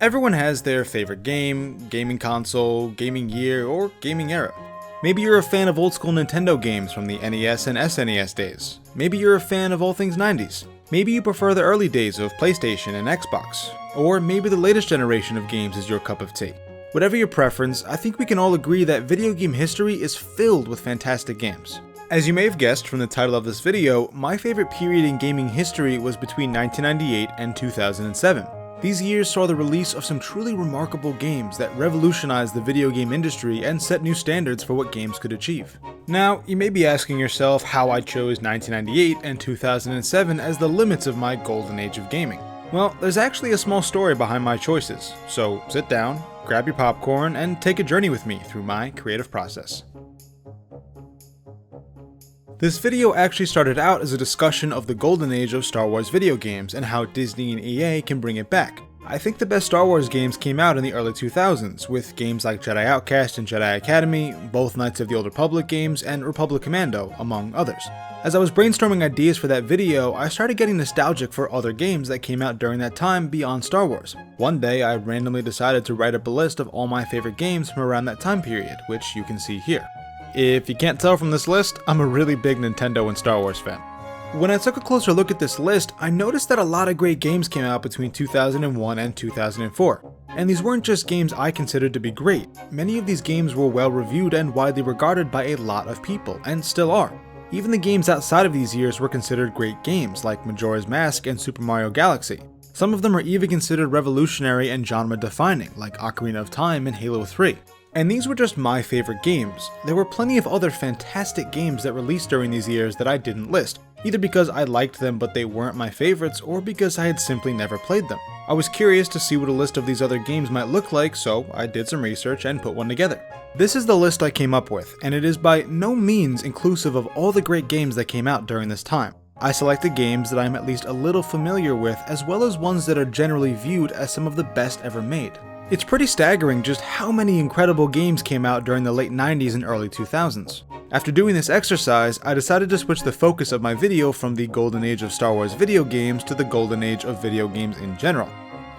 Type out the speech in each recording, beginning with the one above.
Everyone has their favorite game, gaming console, gaming year, or gaming era. Maybe you're a fan of old school Nintendo games from the NES and SNES days. Maybe you're a fan of all things 90s. Maybe you prefer the early days of PlayStation and Xbox. Or maybe the latest generation of games is your cup of tea. Whatever your preference, I think we can all agree that video game history is filled with fantastic games. As you may have guessed from the title of this video, my favorite period in gaming history was between 1998 and 2007. These years saw the release of some truly remarkable games that revolutionized the video game industry and set new standards for what games could achieve. Now, you may be asking yourself how I chose 1998 and 2007 as the limits of my golden age of gaming. Well, there's actually a small story behind my choices, so sit down, grab your popcorn, and take a journey with me through my creative process. This video actually started out as a discussion of the golden age of Star Wars video games and how Disney and EA can bring it back. I think the best Star Wars games came out in the early 2000s, with games like Jedi Outcast and Jedi Academy, both Knights of the Old Republic games, and Republic Commando, among others. As I was brainstorming ideas for that video, I started getting nostalgic for other games that came out during that time beyond Star Wars. One day, I randomly decided to write up a list of all my favorite games from around that time period, which you can see here. If you can't tell from this list, I'm a really big Nintendo and Star Wars fan. When I took a closer look at this list, I noticed that a lot of great games came out between 2001 and 2004. And these weren't just games I considered to be great. Many of these games were well reviewed and widely regarded by a lot of people, and still are. Even the games outside of these years were considered great games, like Majora's Mask and Super Mario Galaxy. Some of them are even considered revolutionary and genre-defining, like Ocarina of Time and Halo 3. And these were just my favorite games. There were plenty of other fantastic games that released during these years that I didn't list, either because I liked them but they weren't my favorites, or because I had simply never played them. I was curious to see what a list of these other games might look like, so I did some research and put one together. This is the list I came up with, and it is by no means inclusive of all the great games that came out during this time. I selected games that I'm at least a little familiar with, as well as ones that are generally viewed as some of the best ever made. It's pretty staggering just how many incredible games came out during the late 90s and early 2000s. After doing this exercise, I decided to switch the focus of my video from the golden age of Star Wars video games to the golden age of video games in general.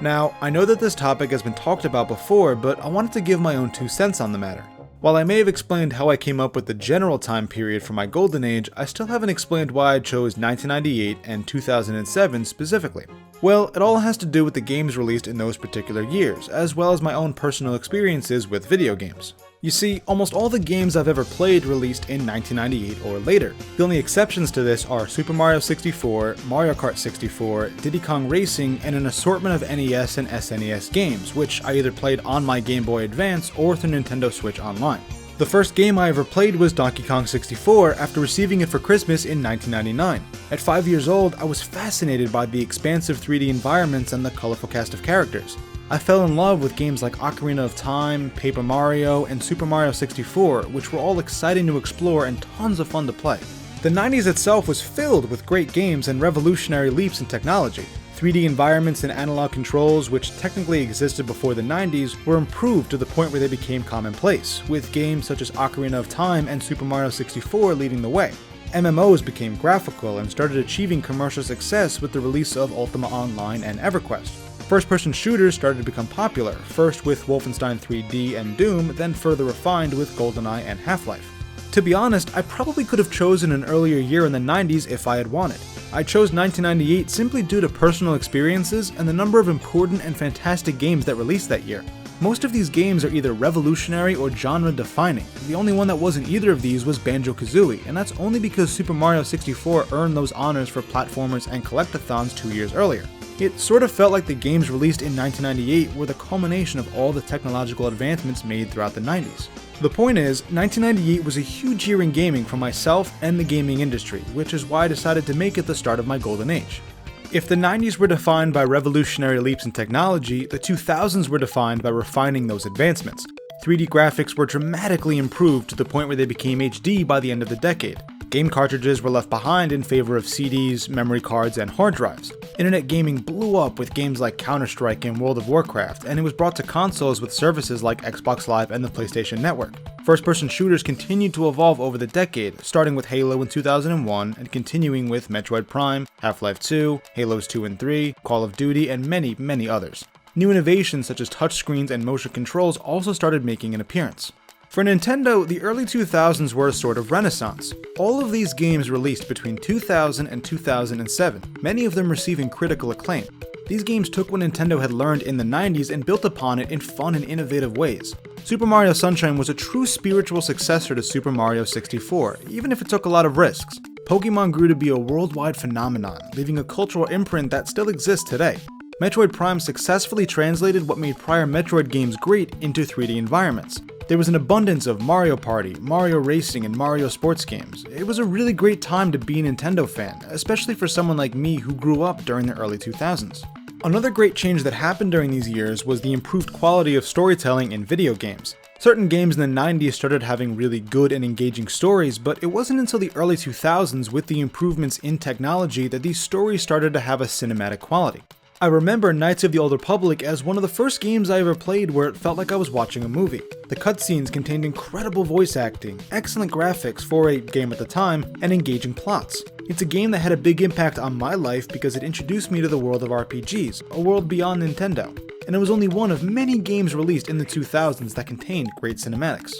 Now, I know that this topic has been talked about before, but I wanted to give my own 2 cents on the matter. While I may have explained how I came up with the general time period for my golden age, I still haven't explained why I chose 1998 and 2007 specifically. Well, it all has to do with the games released in those particular years, as well as my own personal experiences with video games. You see, almost all the games I've ever played released in 1998 or later. The only exceptions to this are Super Mario 64, Mario Kart 64, Diddy Kong Racing, and an assortment of NES and SNES games, which I either played on my Game Boy Advance or through Nintendo Switch Online. The first game I ever played was Donkey Kong 64 after receiving it for Christmas in 1999. At 5 years old, I was fascinated by the expansive 3D environments and the colorful cast of characters. I fell in love with games like Ocarina of Time, Paper Mario, and Super Mario 64, which were all exciting to explore and tons of fun to play. The 90s itself was filled with great games and revolutionary leaps in technology. 3D environments and analog controls, which technically existed before the 90s, were improved to the point where they became commonplace, with games such as Ocarina of Time and Super Mario 64 leading the way. MMOs became graphical and started achieving commercial success with the release of Ultima Online and EverQuest. First-person shooters started to become popular, first with Wolfenstein 3D and Doom, then further refined with GoldenEye and Half-Life. To be honest, I probably could have chosen an earlier year in the 90s if I had wanted. I chose 1998 simply due to personal experiences and the number of important and fantastic games that released that year. Most of these games are either revolutionary or genre-defining. The only one that wasn't either of these was Banjo-Kazooie, and that's only because Super Mario 64 earned those honors for platformers and collectathons 2 years earlier. It sort of felt like the games released in 1998 were the culmination of all the technological advancements made throughout the 90s. The point is, 1998 was a huge year in gaming for myself and the gaming industry, which is why I decided to make it the start of my golden age. If the 90s were defined by revolutionary leaps in technology, the 2000s were defined by refining those advancements. 3D graphics were dramatically improved to the point where they became HD by the end of the decade. Game cartridges were left behind in favor of CDs, memory cards, and hard drives. Internet gaming blew up with games like Counter-Strike and World of Warcraft, and it was brought to consoles with services like Xbox Live and the PlayStation Network. First-person shooters continued to evolve over the decade, starting with Halo in 2001 and continuing with Metroid Prime, Half-Life 2, Halos 2 and 3, Call of Duty, and many, many others. New innovations such as touchscreens and motion controls also started making an appearance. For Nintendo, the early 2000s were a sort of renaissance. All of these games released between 2000 and 2007, many of them receiving critical acclaim. These games took what Nintendo had learned in the 90s and built upon it in fun and innovative ways. Super Mario Sunshine was a true spiritual successor to Super Mario 64, even if it took a lot of risks. Pokemon grew to be a worldwide phenomenon, leaving a cultural imprint that still exists today. Metroid Prime successfully translated what made prior Metroid games great into 3D environments. There was an abundance of Mario Party, Mario Racing, and Mario sports games. It was a really great time to be a Nintendo fan, especially for someone like me who grew up during the early 2000s. Another great change that happened during these years was the improved quality of storytelling in video games. Certain games in the 90s started having really good and engaging stories, but it wasn't until the early 2000s with the improvements in technology that these stories started to have a cinematic quality. I remember Knights of the Old Republic as one of the first games I ever played where it felt like I was watching a movie. The cutscenes contained incredible voice acting, excellent graphics for a game at the time, and engaging plots. It's a game that had a big impact on my life because it introduced me to the world of RPGs, a world beyond Nintendo, and it was only one of many games released in the 2000s that contained great cinematics.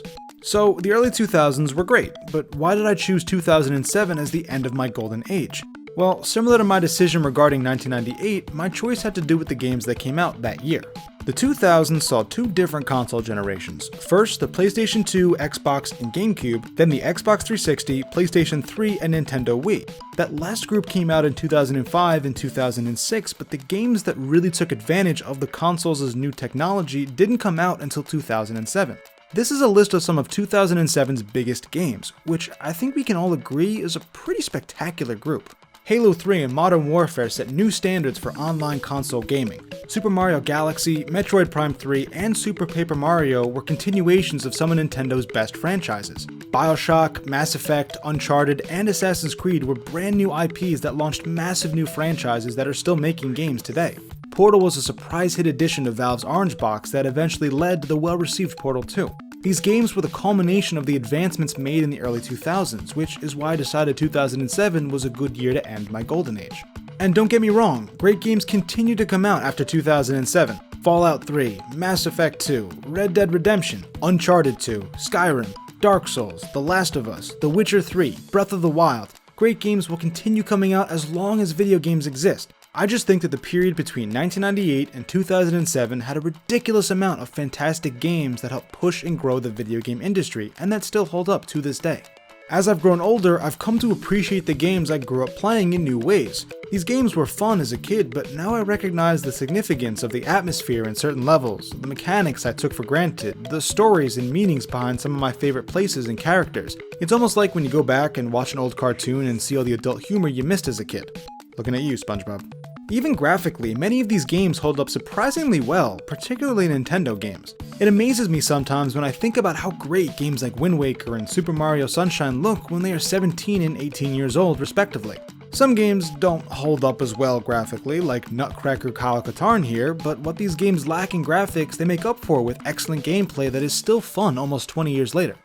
So, the early 2000s were great, but why did I choose 2007 as the end of my golden age? Well, similar to my decision regarding 1998, my choice had to do with the games that came out that year. The 2000s saw two different console generations. First, the PlayStation 2, Xbox, and GameCube, then the Xbox 360, PlayStation 3, and Nintendo Wii. That last group came out in 2005 and 2006, but the games that really took advantage of the consoles' new technology didn't come out until 2007. This is a list of some of 2007's biggest games, which I think we can all agree is a pretty spectacular group. Halo 3 and Modern Warfare set new standards for online console gaming. Super Mario Galaxy, Metroid Prime 3, and Super Paper Mario were continuations of some of Nintendo's best franchises. BioShock, Mass Effect, Uncharted, and Assassin's Creed were brand new IPs that launched massive new franchises that are still making games today. Portal was a surprise hit addition to Valve's Orange Box that eventually led to the well-received Portal 2. These games were the culmination of the advancements made in the early 2000s, which is why I decided 2007 was a good year to end my golden age. And don't get me wrong, great games continued to come out after 2007. Fallout 3, Mass Effect 2, Red Dead Redemption, Uncharted 2, Skyrim, Dark Souls, The Last of Us, The Witcher 3, Breath of the Wild. Great games will continue coming out as long as video games exist. I just think that the period between 1998 and 2007 had a ridiculous amount of fantastic games that helped push and grow the video game industry, and that still hold up to this day. As I've grown older, I've come to appreciate the games I grew up playing in new ways. These games were fun as a kid, but now I recognize the significance of the atmosphere in certain levels, the mechanics I took for granted, the stories and meanings behind some of my favorite places and characters. It's almost like when you go back and watch an old cartoon and see all the adult humor you missed as a kid. Looking at you, SpongeBob. Even graphically, many of these games hold up surprisingly well, particularly Nintendo games. It amazes me sometimes when I think about how great games like Wind Waker and Super Mario Sunshine look when they are 17 and 18 years old, respectively. Some games don't hold up as well graphically, like Nutcracker Kyle Katarn here, but what these games lack in graphics they make up for with excellent gameplay that is still fun almost 20 years later.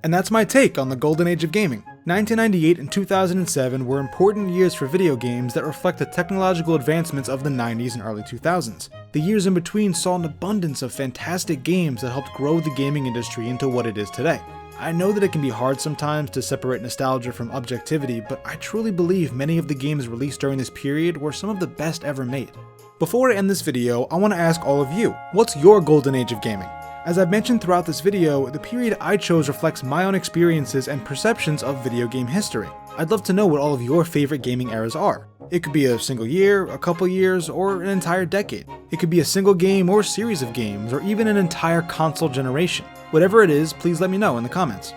And that's my take on the golden age of gaming. 1998 and 2007 were important years for video games that reflect the technological advancements of the 90s and early 2000s. The years in between saw an abundance of fantastic games that helped grow the gaming industry into what it is today. I know that it can be hard sometimes to separate nostalgia from objectivity, but I truly believe many of the games released during this period were some of the best ever made. Before I end this video, I want to ask all of you, what's your golden age of gaming? As I've mentioned throughout this video, the period I chose reflects my own experiences and perceptions of video game history. I'd love to know what all of your favorite gaming eras are. It could be a single year, a couple years, or an entire decade. It could be a single game or series of games, or even an entire console generation. Whatever it is, please let me know in the comments.